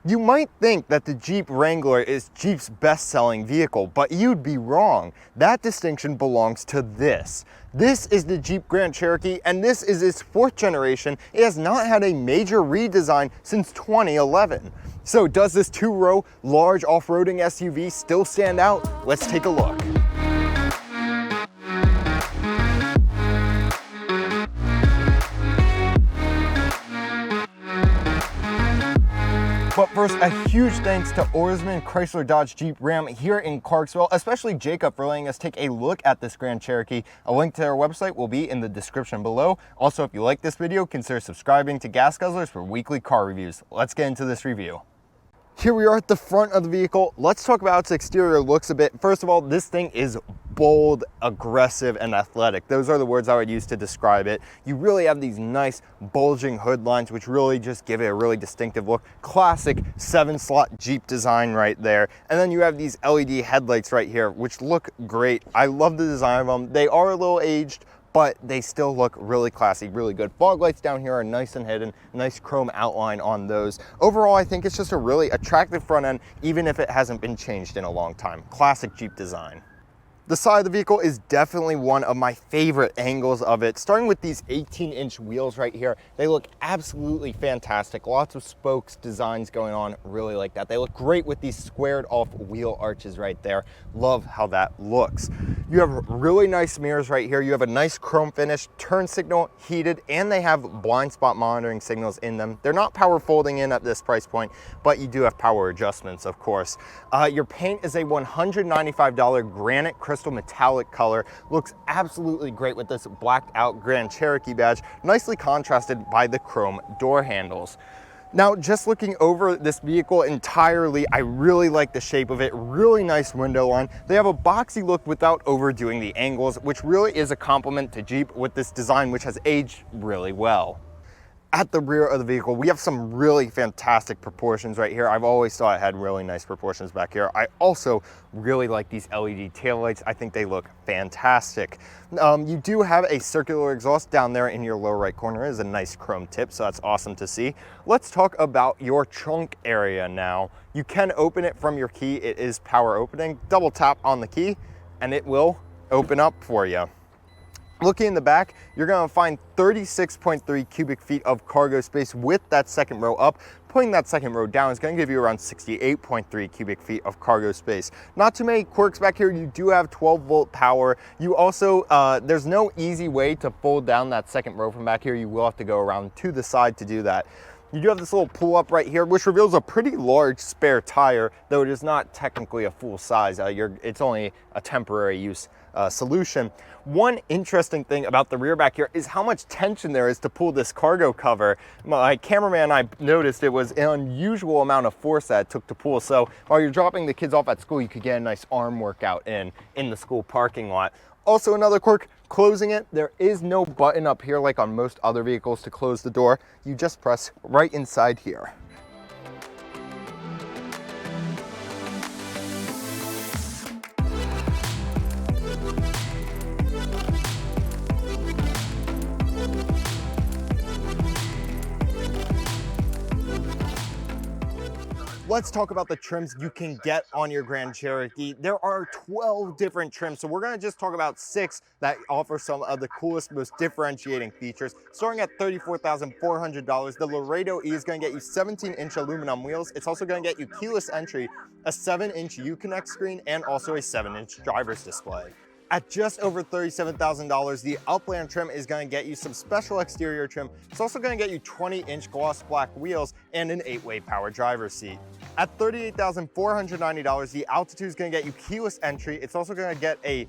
You might think that the Jeep Wrangler is Jeep's best-selling vehicle, but you'd be wrong. That distinction belongs to this. This is the Jeep Grand Cherokee, and this is its 4th generation. It has not had a major redesign since 2011. So does this 2-row large off-roading SUV still stand out? Let's take a look. But first, a huge thanks to Oarsman Chrysler Dodge Jeep Ram here in Clarksville, especially Jacob for letting us take a look at this Grand Cherokee. A link to their website will be in the description below. Also, if you like this video, consider subscribing to Gas Guzzlers for weekly car reviews. Let's get into this review. Here we are at the front of the vehicle. Let's talk about its exterior looks a bit. First of all, this thing is bold, aggressive, and athletic. Those are the words I would use to describe it. You really have these nice bulging hood lines, which really just give it a really distinctive look. Classic 7-slot Jeep design right there. And then you have these LED headlights right here, which look great. I love the design of them. They are a little aged, but they still look really classy, really good. Fog lights down here are nice and hidden, nice chrome outline on those. Overall, I think it's just a really attractive front end, even if it hasn't been changed in a long time. Classic Jeep design. The side of the vehicle is definitely one of my favorite angles of it. Starting with these 18-inch wheels right here, they look absolutely fantastic. Lots of spokes, designs going on, really like that. They look great with these squared off wheel arches right there. Love how that looks. You have really nice mirrors right here. You have a nice chrome finish, turn signal, heated, and they have blind spot monitoring signals in them. They're not power folding in at this price point, but you do have power adjustments, of course. Your paint is a $195 granite crystal metallic color. Looks absolutely great with this blacked out Grand Cherokee badge, nicely contrasted by the chrome door handles. Now, just looking over this vehicle entirely, I really like the shape of it. Really nice window line. They have a boxy look without overdoing the angles, which really is a compliment to Jeep with this design, which has aged really well. At the rear of the vehicle, we have some really fantastic proportions right here. I've always thought it had really nice proportions back here. I also really like these LED taillights. I think they look fantastic. You do have a circular exhaust down there in your lower right corner. It is a nice chrome tip, so that's awesome to see. Let's talk about your trunk area now. You can open it from your key. It is power opening. Double tap on the key and it will open up for you. Looking in the back, you're going to find 36.3 cubic feet of cargo space with that second row up. Putting that second row down is going to give you around 68.3 cubic feet of cargo space. Not too many quirks back here. You do have 12-volt power. You also, there's no easy way to fold down that second row from back here. You will have to go around to the side to do that. You do have this little pull up right here, which reveals a pretty large spare tire, though it is not technically a full size. It's only a temporary use solution. One interesting thing about the rear back here is how much tension there is to pull this cargo cover. My cameraman and I noticed it was an unusual amount of force that it took to pull. So while you're dropping the kids off at school, you could get a nice arm workout in the school parking lot. Also another quirk, closing it, there is no button up here like on most other vehicles to close the door. You just press right inside here. Let's talk about the trims you can get on your Grand Cherokee. There are 12 different trims, so we're gonna just talk about 6 that offer some of the coolest, most differentiating features. Starting at $34,400, the Laredo E is gonna get you 17-inch aluminum wheels. It's also gonna get you keyless entry, a 7-inch Uconnect screen, and also a 7-inch driver's display. At just over $37,000, the Upland trim is going to get you some special exterior trim. It's also going to get you 20-inch gloss black wheels and an 8-way power driver's seat. At $38,490, the Altitude is going to get you keyless entry. It's also going to get a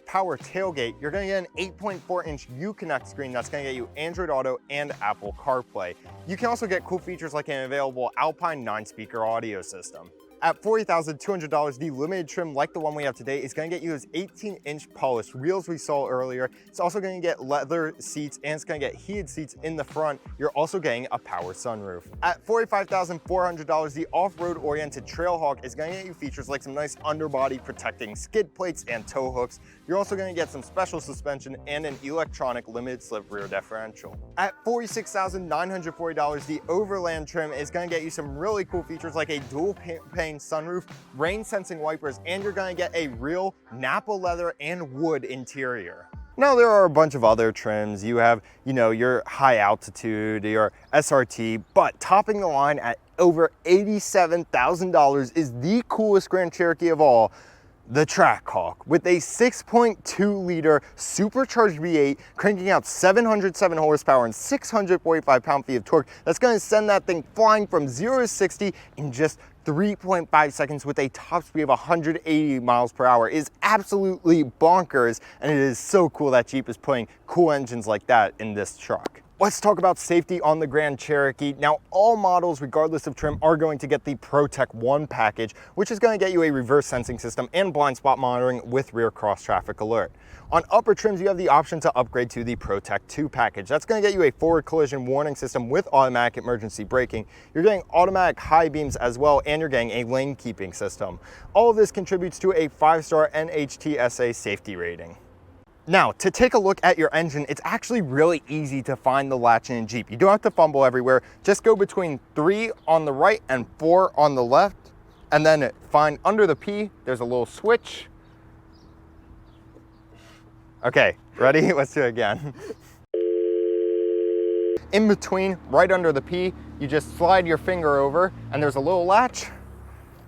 power tailgate. You're going to get an 8.4-inch Uconnect screen that's going to get you Android Auto and Apple CarPlay. You can also get cool features like an available Alpine 9-speaker audio system. At $40,200, the limited trim like the one we have today is going to get you those 18-inch polished wheels we saw earlier. It's also going to get leather seats and it's going to get heated seats in the front. You're also getting a power sunroof. At $45,400, the off-road oriented Trailhawk is going to get you features like some nice underbody protecting skid plates and tow hooks. You're also going to get some special suspension and an electronic limited slip rear differential. At $46,940, the Overland trim is going to get you some really cool features like a dual pane sunroof, rain sensing wipers, and you're going to get a real Napa leather and wood interior. Now there are a bunch of other trims. You have, your high altitude, your SRT, but topping the line at over $87,000 is the coolest Grand Cherokee of all, the Trackhawk, with a 6.2 liter supercharged V8 cranking out 707 horsepower and 645 pound-feet of torque. That's going to send that thing flying from 0 to 60 in just 3.5 seconds with a top speed of 180 miles per hour. Is absolutely bonkers, and it is so cool that Jeep is putting cool engines like that in this truck. Let's talk about safety on the Grand Cherokee. Now, all models, regardless of trim, are going to get the ProTech 1 package, which is going to get you a reverse sensing system and blind spot monitoring with rear cross traffic alert. On upper trims, you have the option to upgrade to the ProTech 2 package. That's going to get you a forward collision warning system with automatic emergency braking. You're getting automatic high beams as well, and you're getting a lane keeping system. All of this contributes to a 5-star NHTSA safety rating. Now, to take a look at your engine, it's actually really easy to find the latch in Jeep. You don't have to fumble everywhere. Just go between 3 on the right and 4 on the left, and then find under the P, there's a little switch. Okay, ready? Let's do it again. In between, right under the P, you just slide your finger over, and there's a little latch,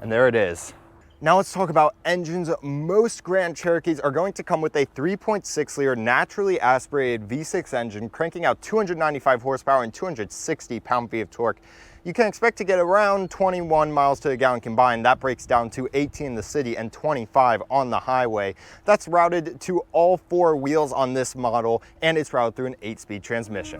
and there it is. Now let's talk about engines. Most Grand Cherokees are going to come with a 3.6 liter naturally aspirated V6 engine cranking out 295 horsepower and 260 pound-feet of torque. You can expect to get around 21 miles to the gallon combined. That breaks down to 18 in the city and 25 on the highway. That's routed to all 4 wheels on this model, and it's routed through an 8-speed transmission.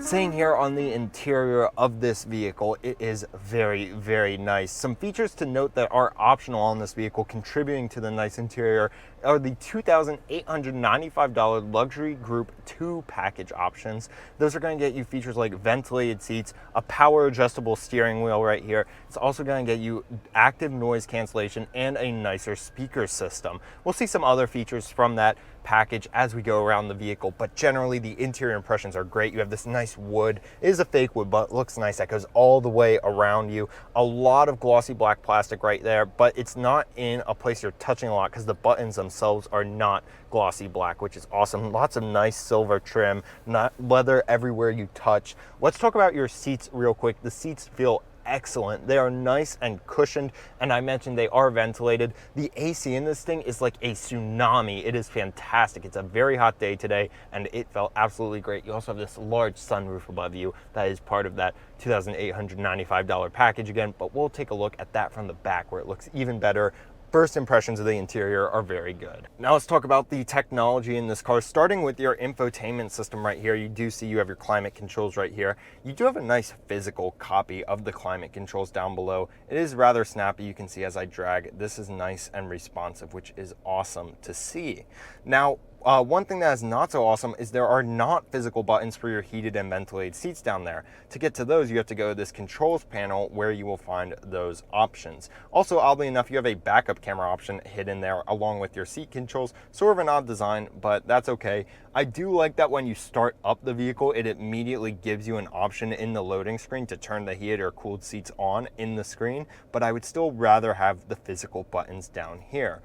Sitting here on the interior of this vehicle, it is very, very nice. Some features to note that are optional on this vehicle contributing to the nice interior are the $2,895 Luxury Group 2 package options. Those are going to get you features like ventilated seats, a power adjustable steering wheel right here. It's also going to get you active noise cancellation and a nicer speaker system. We'll see some other features from that package as we go around the vehicle, but generally the interior impressions are great. You have this nice wood. It is a fake wood, but it looks nice. That goes all the way around you. A lot of glossy black plastic right there, but it's not in a place you're touching a lot because the buttons themselves are not glossy black, which is awesome. Lots of nice silver trim, not leather everywhere you touch. Let's talk about your seats real quick. The seats feel excellent. They are nice and cushioned, and I mentioned they are ventilated. The AC in this thing is like a tsunami. It is fantastic. It's a very hot day today, and it felt absolutely great. You also have this large sunroof above you that is part of that $2,895 package again, but we'll take a look at that from the back where it looks even better. First impressions of the interior are very good. Now let's talk about the technology in this car. Starting with your infotainment system right here, you do see you have your climate controls right here. You do have a nice physical copy of the climate controls down below. It is rather snappy. You can see as I drag, this is nice and responsive, which is awesome to see. Now, one thing that is not so awesome is there are not physical buttons for your heated and ventilated seats down there. To get to those, you have to go to this controls panel where you will find those options. Also, oddly enough, you have a backup camera option hidden there along with your seat controls. Sort of an odd design, but that's okay. I do like that when you start up the vehicle, it immediately gives you an option in the loading screen to turn the heated or cooled seats on in the screen, but I would still rather have the physical buttons down here.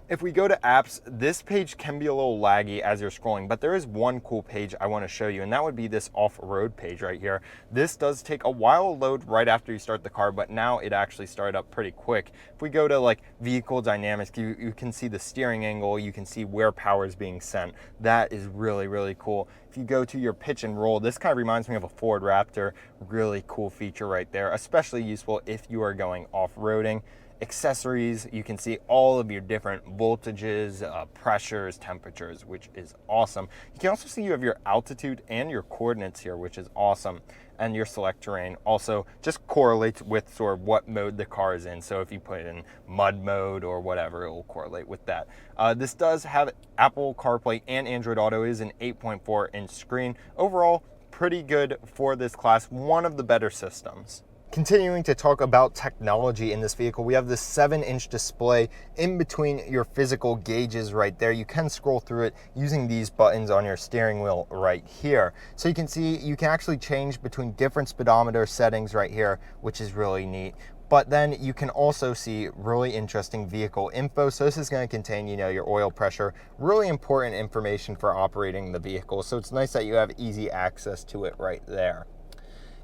If we go to apps, this page can be a little laggy as you're scrolling, but there is one cool page I want to show you, and that would be this off-road page right here. This does take a while to load right after you start the car, but now it actually started up pretty quick. If we go to like vehicle dynamics, you can see the steering angle, you can see where power is being sent. That is really, really cool. If you go to your pitch and roll, this kind of reminds me of a Ford Raptor. Really cool feature right there, especially useful if you are going off-roading. accessories. You can see all of your different voltages, pressures, temperatures, which is awesome. You can also see you have your altitude and your coordinates here, which is awesome. And your select terrain also just correlates with sort of what mode the car is in. So if you put it in mud mode or whatever, it will correlate with that. This does have Apple CarPlay and Android Auto. It is an 8.4-inch screen. Overall, pretty good for this class, one of the better systems. Continuing to talk about technology in this vehicle, we have this 7-inch display in between your physical gauges right there. You can scroll through it using these buttons on your steering wheel right here. So you can see you can actually change between different speedometer settings right here, which is really neat. But then you can also see really interesting vehicle info. So this is going to contain, you know, your oil pressure, really important information for operating the vehicle. So it's nice that you have easy access to it right there.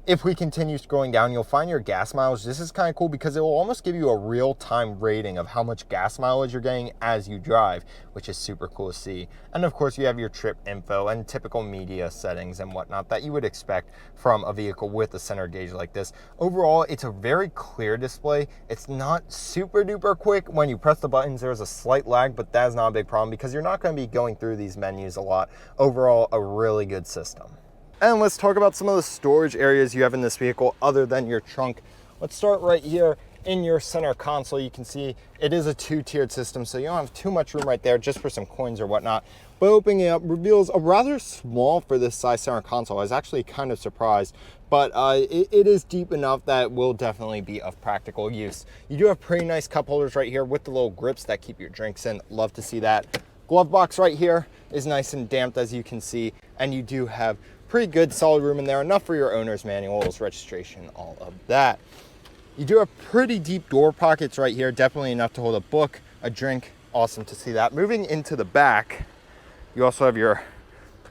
If we continue scrolling down, you'll find your gas mileage. This is kind of cool because it will almost give you a real-time rating of how much gas mileage you're getting as you drive, which is super cool to see. And of course, you have your trip info and typical media settings and whatnot that you would expect from a vehicle with a center gauge like this. Overall, it's a very clear display. It's not super duper quick. When you press the buttons, there's a slight lag, but that is not a big problem because you're not going to be going through these menus a lot. Overall, a really good system. And let's talk about some of the storage areas you have in this vehicle other than your trunk. Let's start right here in your center console. You can see it is a 2-tiered system, so you don't have too much room right there just for some coins or whatnot. But opening it up reveals a rather small for this size center console. I was actually kind of surprised, but it is deep enough that it will definitely be of practical use. You do have pretty nice cup holders right here with the little grips that keep your drinks in. Love to see that. Glove box right here is nice and damped, as you can see, and you do have pretty good solid room in there, enough for your owner's manuals, registration, all of that. You do have pretty deep door pockets right here, definitely enough to hold a book, a drink. Awesome to see that. Moving into the back, you also have your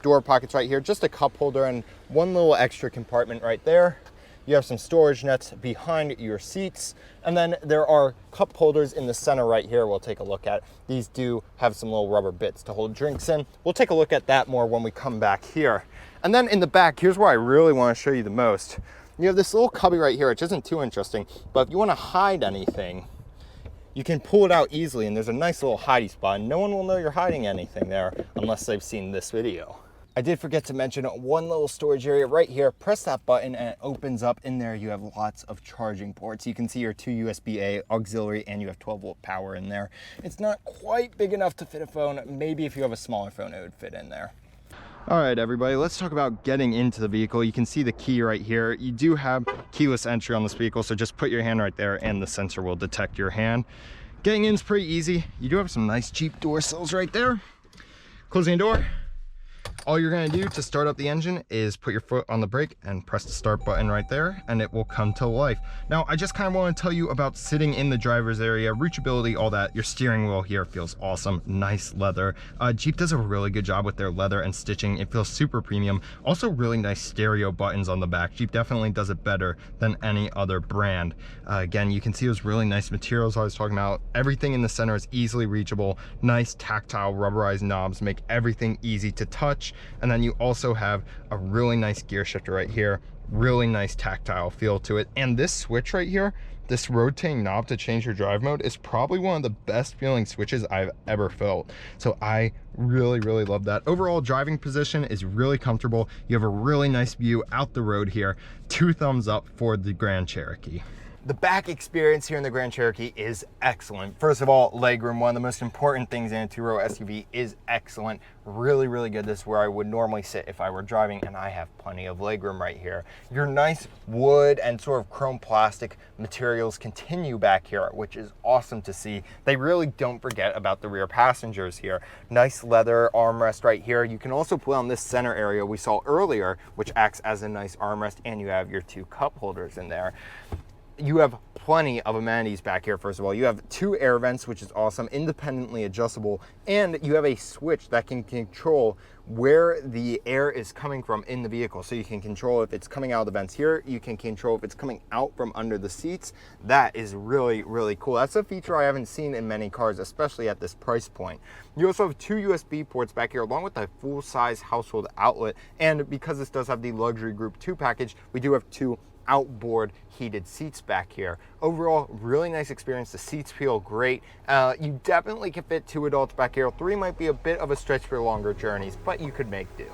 door pockets right here, just a cup holder and one little extra compartment right there. You have some storage nets behind your seats, and then there are cup holders in the center right here we'll take a look at. These do have some little rubber bits to hold drinks in. We'll take a look at that more when we come back here. And then in the back, here's where I really want to show you the most. You have this little cubby right here, which isn't too interesting, but if you want to hide anything, you can pull it out easily, and there's a nice little hidey spot, and no one will know you're hiding anything there unless they've seen this video. I did forget to mention one little storage area right here. Press that button and it opens up. In there you have lots of charging ports. You can see your 2 USB-A auxiliary, and you have 12-volt power in there. It's not quite big enough to fit a phone. Maybe if you have a smaller phone, it would fit in there. All right, everybody, let's talk about getting into the vehicle. You can see the key right here. You do have keyless entry on this vehicle, so just put your hand right there and the sensor will detect your hand. Getting in is pretty easy. You do have some nice Jeep door sills right there. Closing the door. All you're going to do to start up the engine is put your foot on the brake and press the start button right there, and it will come to life. Now, I just kind of want to tell you about sitting in the driver's area, reachability, all that. Your steering wheel here feels awesome. Nice leather. Jeep does a really good job with their leather and stitching. It feels super premium. Also, really nice stereo buttons on the back. Jeep definitely does it better than any other brand. Again, you can see those really nice materials I was talking about. Everything in the center is easily reachable. Nice tactile rubberized knobs make everything easy to touch. And then you also have a really nice gear shifter right here, really nice tactile feel to it. And this switch right here, this rotating knob to change your drive mode, is probably one of the best feeling switches I've ever felt. So I really love that. Overall driving position is really comfortable. You have a really nice view out the road here. 2 thumbs up for the Grand Cherokee. The back experience here in the Grand Cherokee is excellent. First of all, legroom, one of the most important things in a 2-row SUV, is excellent. Really good. This is where I would normally sit if I were driving, and I have plenty of legroom right here. Your nice wood and sort of chrome plastic materials continue back here, which is awesome to see. They really don't forget about the rear passengers here. Nice leather armrest right here. You can also put on this center area we saw earlier, which acts as a nice armrest, and you have your 2 cup holders in there. You have plenty of amenities back here. First of all, you have 2 air vents, which is awesome, independently adjustable, and you have a switch that can control where the air is coming from in the vehicle. So you can control if it's coming out of the vents here, you can control if it's coming out from under the seats. That is really cool. That's a feature I haven't seen in many cars, especially at this price point. You also have 2 USB ports back here, along with a full-size household outlet, and because this does have the luxury group 2 package, we do have 2 outboard heated seats back here. Overall, really nice experience. The seats feel great. You definitely can fit 2 adults back here. 3 might be a bit of a stretch for longer journeys, but you could make do.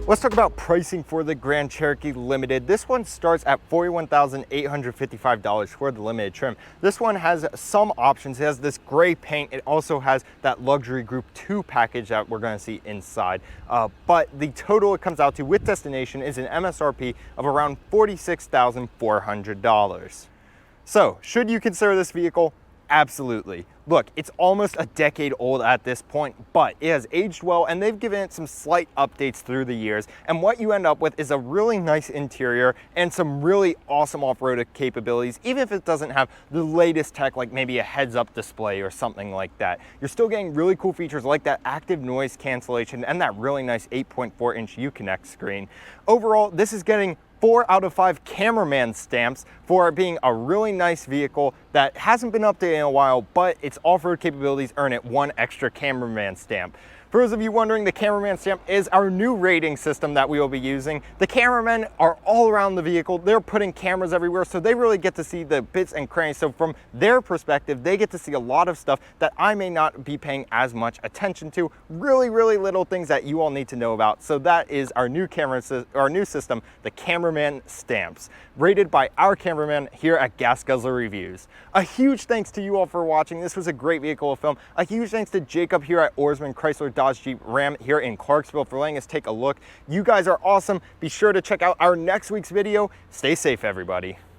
Let's talk about pricing for the Grand Cherokee Limited. This one starts at $41,855 for the limited trim. This one has some options. It has this gray paint. It also has that luxury group 2 package that we're going to see inside. But the total it comes out to with destination is an MSRP of around $46,400. So, should you consider this vehicle? Absolutely. Look, it's almost a decade old at this point, but it has aged well and they've given it some slight updates through the years. And what you end up with is a really nice interior and some really awesome off-road capabilities, even if it doesn't have the latest tech like maybe a heads-up display or something like that. You're still getting really cool features like that active noise cancellation and that really nice 8.4-inch Uconnect screen. Overall, this is getting 4 out of 5 cameraman stamps for being a really nice vehicle that hasn't been updated in a while, but its off-road capabilities earn it 1 extra cameraman stamp. For those of you wondering, the cameraman stamp is our new rating system that we will be using. The cameramen are all around the vehicle. They're putting cameras everywhere, so they really get to see the bits and crannies. So from their perspective, they get to see a lot of stuff that I may not be paying as much attention to. Really, really little things that you all need to know about. So that is our new our new system, the cameraman stamps, rated by our cameraman here at Gas Guzzler Reviews. A huge thanks to you all for watching. This was a great vehicle to film. A huge thanks to Jacob here at Oarsman Chrysler Dodge Jeep Ram here in Clarksville for letting us take a look. You guys are awesome. Be sure to check out our next week's video. Stay safe, everybody.